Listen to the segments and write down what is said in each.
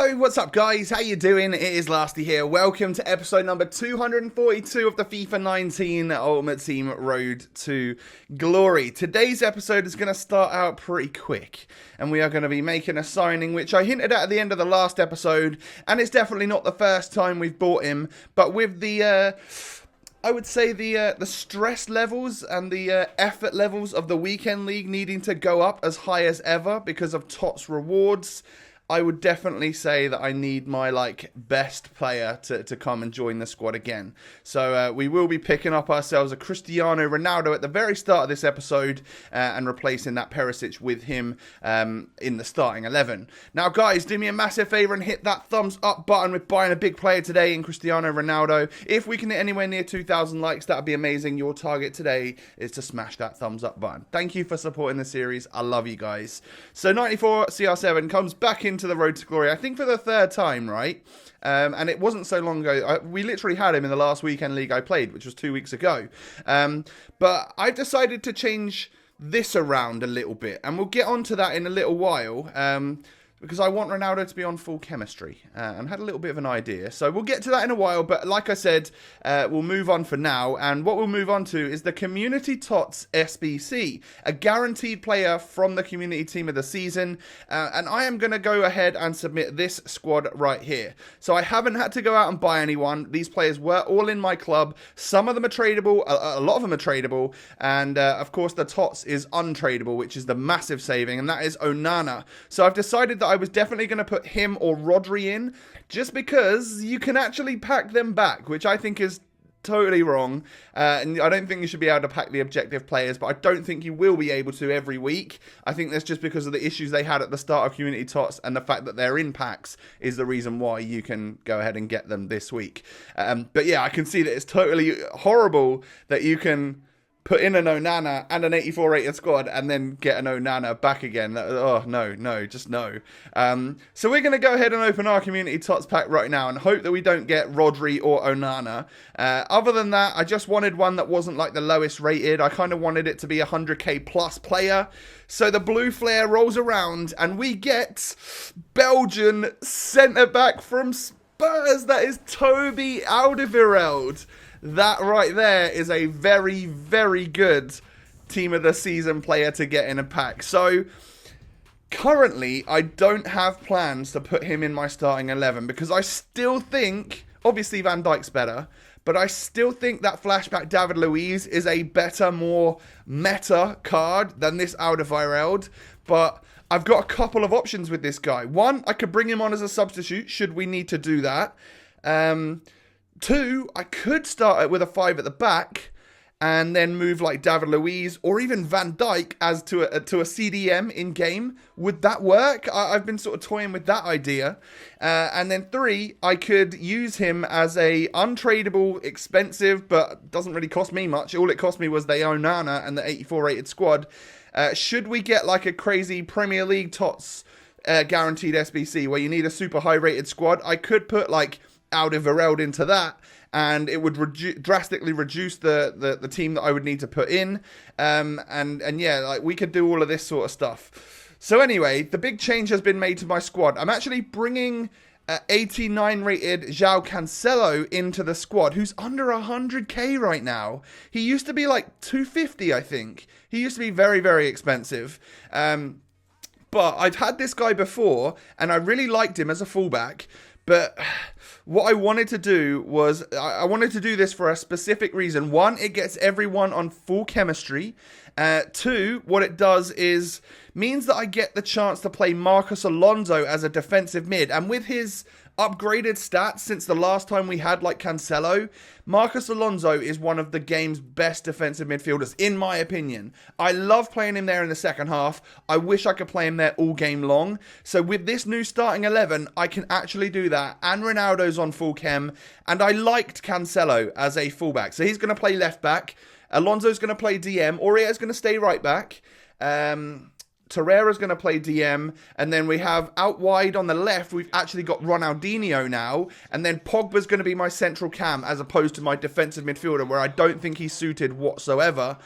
Yo, what's up guys? How you doing? It is Lasty here. Welcome to episode number 242 of the FIFA 19 Ultimate Team Road to Glory. Today's episode is going to start out pretty quick, and we are going to be making a signing which I hinted at the end of the last episode, and it's definitely not the first time we've bought him, but with the I would say the stress levels and the effort levels of the weekend league needing to go up as high as ever because of TOTS rewards, I would definitely say that I need my best player to come and join the squad again. So we will be picking up ourselves a Cristiano Ronaldo at the very start of this episode and replacing that Perisic with him in the starting 11. Now guys, do me a massive favour and hit that thumbs up button with buying a big player today in Cristiano Ronaldo. If we can hit anywhere near 2,000 likes, that would be amazing. Your target today is to smash that thumbs up button. Thank you for supporting the series. I love you guys. So 94 CR7 comes back into the Road to Glory, I think for the third time, right? And it wasn't so long ago. We literally had him in the last weekend league I played, which was 2 weeks ago. But I've decided to change this around a little bit, and we'll get onto that in a little while. Because I want Ronaldo to be on full chemistry, and had a little bit of an idea. So we'll get to that in a while, but like I said, we'll move on for now. And what we'll move on to is the Community TOTS SBC, a guaranteed player from the community team of the season. And I am going to go ahead and submit this squad right here. So I haven't had to go out and buy anyone. These players were all in my club. Some of them are tradable, a lot of them are tradable. And of course, the TOTS is untradeable, which is the massive saving, and that is Onana. So I've decided that I was definitely going to put him or Rodri in, just because you can actually pack them back, which I think is totally wrong. And I don't think you should be able to pack the objective players, but I don't think you will be able to every week. I think that's just because of the issues they had at the start of Community TOTS, and the fact that they're in packs is the reason why you can go ahead and get them this week. But yeah, I can see that it's totally horrible that you can put in an Onana and an 84 rated squad and then get an Onana back again. Oh, no, just no. So we're going to go ahead and open our Community TOTS pack right now and hope that we don't get Rodri or Onana. Other than that, I just wanted one that wasn't like the lowest rated. I kind of wanted it to be a 100k plus player. So the blue flare rolls around and we get Belgian centre-back from Spurs. That is Toby Alderweireld. That right there is a very, very good team of the season player to get in a pack. So currently, I don't have plans to put him in my starting 11 because I still think, obviously Van Dijk's better, but I still think that flashback David Luiz is a better, more meta card than this Alderweireld. But I've got a couple of options with this guy. One, I could bring him on as a substitute should we need to do that. Two, I could start it with a 5 at the back and then move like David Luiz or even Van Dijk as to a CDM in game. Would that work? I've been sort of toying with that idea. And then 3, I could use him as a untradeable, expensive, but doesn't really cost me much. All it cost me was the Onana and the 84 rated squad. Should we get like a crazy Premier League TOTS guaranteed SBC where you need a super high rated squad, I could put like Alderweireld into that, and it would drastically reduce the team that I would need to put in, and yeah, like we could do all of this sort of stuff. So anyway, the big change has been made to my squad. I'm actually bringing 89 rated João Cancelo into the squad, who's under 100k right now. He used to be like 250, I think. He used to be very, very expensive. But I've had this guy before, and I really liked him as a fullback. But what I wanted to do was, I wanted to do this for a specific reason. One, it gets everyone on full chemistry. Two, what it does is, means that I get the chance to play Marcos Alonso as a defensive mid. And with his upgraded stats since the last time we had like Cancelo, Marcos Alonso is one of the game's best defensive midfielders, in my opinion. I love playing him there in the second half. I wish I could play him there all game long. So with this new starting 11, I can actually do that. And Ronaldo's on full chem. And I liked Cancelo as a fullback. So he's going to play left back. Alonso's going to play DM. Aurier's going to stay right back. Torreira's going to play DM, and then we have out wide on the left, we've actually got Ronaldinho now, and then Pogba's going to be my central cam as opposed to my defensive midfielder, where I don't think he's suited whatsoever.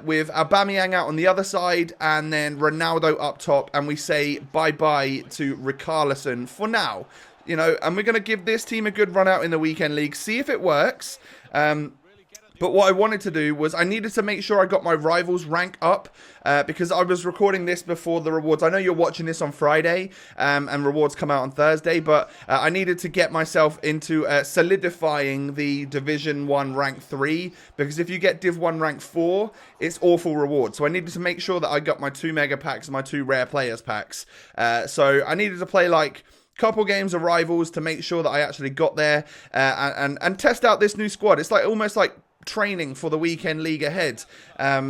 With Aubameyang out on the other side, and then Ronaldo up top, and we say bye-bye to Richarlison for now. You know, and we're going to give this team a good run out in the weekend league, see if it works. But what I wanted to do was I needed to make sure I got my rivals rank up because I was recording this before the rewards. I know you're watching this on Friday and rewards come out on Thursday, but I needed to get myself into solidifying the Division 1 rank 3 because if you get Div 1 rank 4, it's awful rewards. So I needed to make sure that I got my 2 mega packs and my 2 rare players packs. So I needed to play like couple games of rivals to make sure that I actually got there and test out this new squad. It's like almost like training for the weekend league ahead.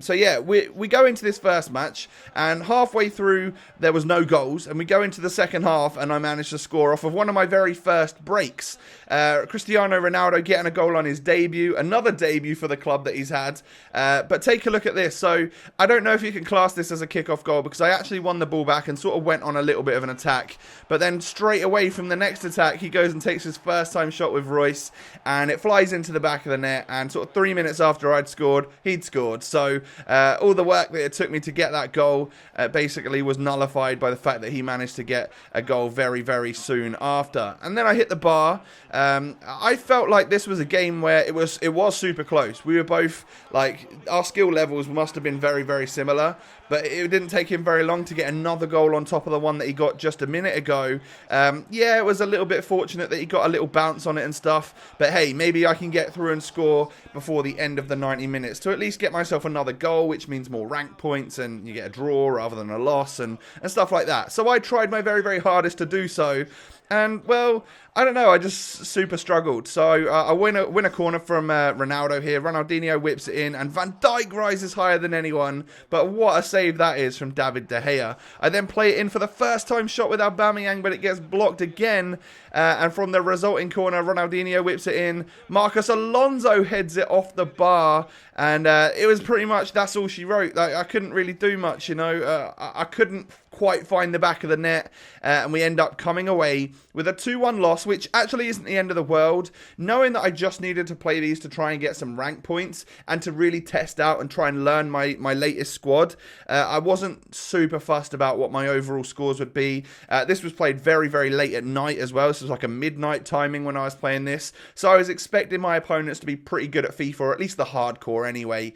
So yeah, we go into this first match, and halfway through there was no goals, and we go into the second half, and I managed to score off of one of my very first breaks. Cristiano Ronaldo getting a goal on his debut, another debut for the club that he's had. But take a look at this. So I don't know if you can class this as a kickoff goal because I actually won the ball back and sort of went on a little bit of an attack, but then straight away from the next attack he goes and takes his first time shot with Royce, and it flies into the back of the net, and sort of 3 minutes after I'd scored, he'd scored. So all the work that it took me to get that goal basically was nullified by the fact that he managed to get a goal very, very soon after. And then I hit the bar. I felt like this was a game where it was super close. We were both like, our skill levels must have been very, very similar, but it didn't take him very long to get another goal on top of the one that he got just a minute ago. Yeah, it was a little bit fortunate that he got a little bounce on it and stuff, but hey, maybe I can get through and score before the end of the 90 minutes to at least get myself another goal, which means more rank points and you get a draw rather than a loss and stuff like that. So I tried my very, very hardest to do so. And, well, I don't know, I just super struggled. So I win a corner from Ronaldo here. Ronaldinho whips it in, and Van Dijk rises higher than anyone. But what a save that is from David De Gea. I then play it in for the first time shot with Aubameyang, but it gets blocked again. And from the resulting corner, Ronaldinho whips it in. Marcus Alonso heads it off the bar. And it was pretty much, that's all she wrote. Like, I couldn't really do much, you know. I couldn't quite find the back of the net. And we end up coming away with a 2-1 loss, which actually isn't the end of the world. Knowing that I just needed to play these to try and get some rank points and to really test out and try and learn my latest squad, I wasn't super fussed about what my overall scores would be. This was played very, very late at night as well. This was like a midnight timing when I was playing this. So I was expecting my opponents to be pretty good at FIFA, or at least the hardcore anyway.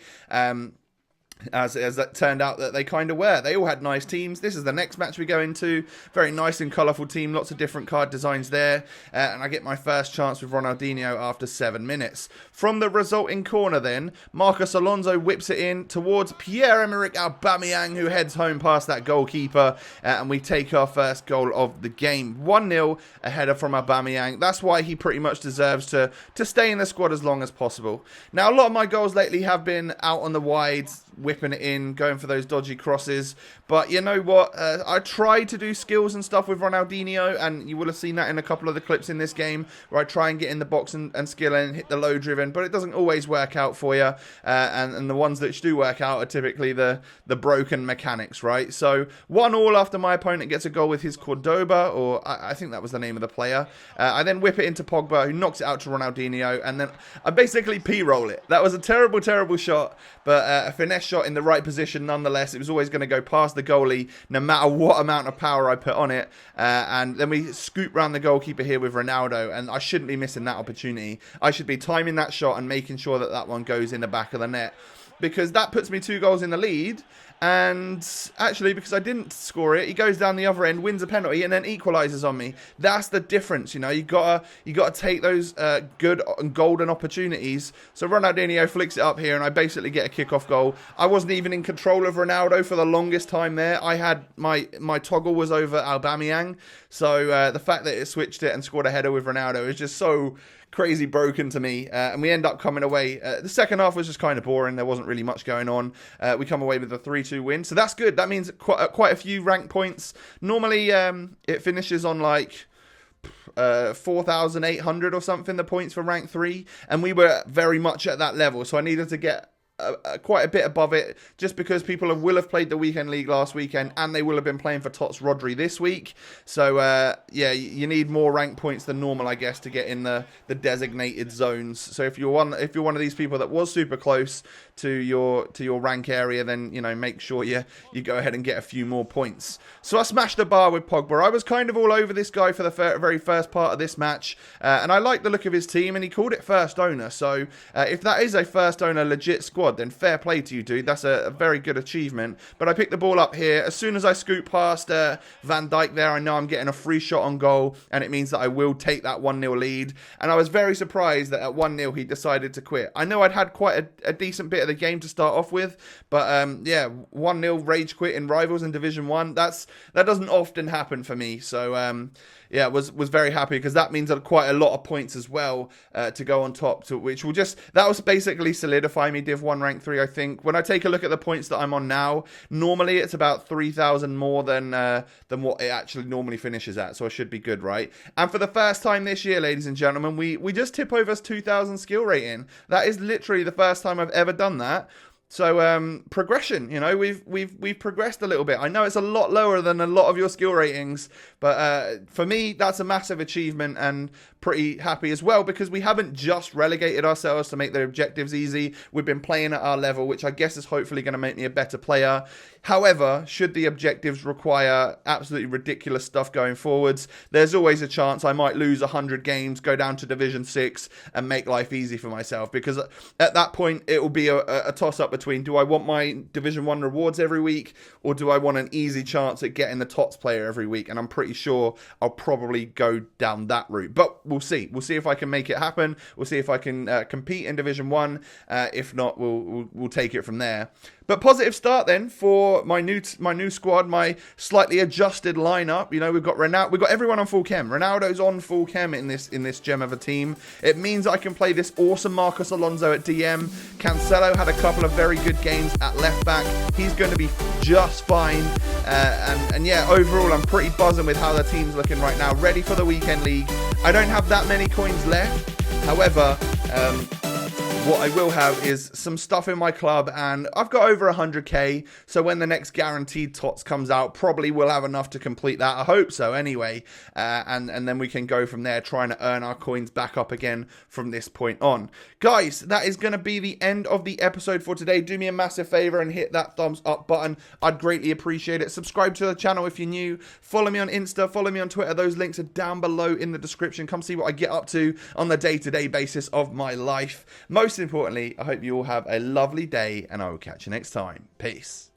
As that turned out that they kind of were. They all had nice teams. This is the next match we go into. Very nice and colourful team. Lots of different card designs there. And I get my first chance with Ronaldinho after 7 minutes. From the resulting corner then, Marcus Alonso whips it in towards Pierre-Emerick Aubameyang, who heads home past that goalkeeper. And we take our first goal of the game. 1-0, a header from Aubameyang. That's why he pretty much deserves to stay in the squad as long as possible. Now, a lot of my goals lately have been out on the wides, whipping it in, going for those dodgy crosses. But you know what? I tried to do skills and stuff with Ronaldinho, and you will have seen that in a couple of the clips in this game, where I try and get in the box and skill and hit the low driven, but it doesn't always work out for you. And the ones that do work out are typically the broken mechanics, right? So 1-1 after my opponent gets a goal with his Cordoba, or I think that was the name of the player. I then whip it into Pogba, who knocks it out to Ronaldinho, and then I basically P-roll it. That was a terrible, terrible shot, but a finesse shot in the right position nonetheless. It was always going to go past the goalie no matter what amount of power I put on it. And then we scoop round the goalkeeper here with Ronaldo, and I shouldn't be missing that opportunity. I should be timing that shot and making sure that that one goes in the back of the net, because that puts me 2 goals in the lead. And actually, because I didn't score it, he goes down the other end, wins a penalty, and then equalises on me. That's the difference, you know. You gotta take those good and golden opportunities. So Ronaldinho flicks it up here, and I basically get a kickoff goal. I wasn't even in control of Ronaldo for the longest time there. I had my toggle was over Aubameyang, so the fact that it switched it and scored a header with Ronaldo is just so crazy broken to me, and we end up coming away. The second half was just kind of boring. There wasn't really much going on. We come away with a 3-2 win, so that's good. That means quite a few rank points. Normally, it finishes on like 4,800 or something, the points for rank 3, and we were very much at that level, so I needed to get quite a bit above it, just because people will have played the weekend league last weekend and they will have been playing for TOTS Rodri this week. So yeah, you need more rank points than normal, I guess, to get in the designated zones. So if you're one of these people that was super close to your rank area, then make sure you go ahead and get a few more points. So I smashed the bar with Pogba. I was kind of all over this guy for the very first part of this match, and I liked the look of his team, and he called it first owner. So if that is a first owner legit squad, then fair play to you, dude. That's a very good achievement. But I picked the ball up here. As soon as I scoot past Van Dijk there, I know I'm getting a free shot on goal, and it means that I will take that 1-0 lead. And I was very surprised that at 1-0 he decided to quit. I know I'd had quite a decent bit of the game to start off with, but yeah, 1-0 rage quit in Rivals in Division 1, that doesn't often happen for me. So yeah, was very happy, because that means quite a lot of points as well to go on top, which will that was basically solidify me Div 1 rank 3, I think. When I take a look at the points that I'm on now, normally it's about 3,000 more than what it actually normally finishes at, so I should be good, right? And for the first time this year, ladies and gentlemen, we just tip over 2,000 skill rating. That is literally the first time I've ever done that. So progression, we've progressed a little bit. I know it's a lot lower than a lot of your skill ratings, but for me, that's a massive achievement, and pretty happy as well, because we haven't just relegated ourselves to make the objectives easy. We've been playing at our level, which I guess is hopefully going to make me a better player. However, should the objectives require absolutely ridiculous stuff going forwards, there's always a chance I might lose 100 games, go down to Division 6 and make life easy for myself, because at that point it will be a toss-up between, do I want my Division 1 rewards every week, or do I want an easy chance at getting the TOTS player every week? And I'm pretty sure I'll probably go down that route, but we'll see. We'll see if I can make it happen. We'll see if I can compete in Division 1. If not, we'll take it from there. But positive start then for my new squad, my slightly adjusted lineup. We've got everyone on full chem. Ronaldo's on full chem in this gem of a team. It means I can play this awesome Marcos Alonso at DM. Cancelo had a couple of very good games at left back. He's going to be just fine. And yeah, overall I'm pretty buzzing with how the team's looking right now. Ready for the weekend league. I don't have that many coins left. However, what I will have is some stuff in my club, and I've got over 100k, so when the next Guaranteed TOTS comes out, probably we'll have enough to complete that. I hope so anyway, and then we can go from there, trying to earn our coins back up again from this point on. Guys, that is going to be the end of the episode for today. Do me a massive favor and hit that thumbs up button. I'd greatly appreciate it. Subscribe to the channel if you're new. Follow me on Insta, follow me on Twitter. Those links are down below in the description. Come see what I get up to on the day-to-day basis of my life. Most importantly, I hope you all have a lovely day, and I will catch you next time. Peace.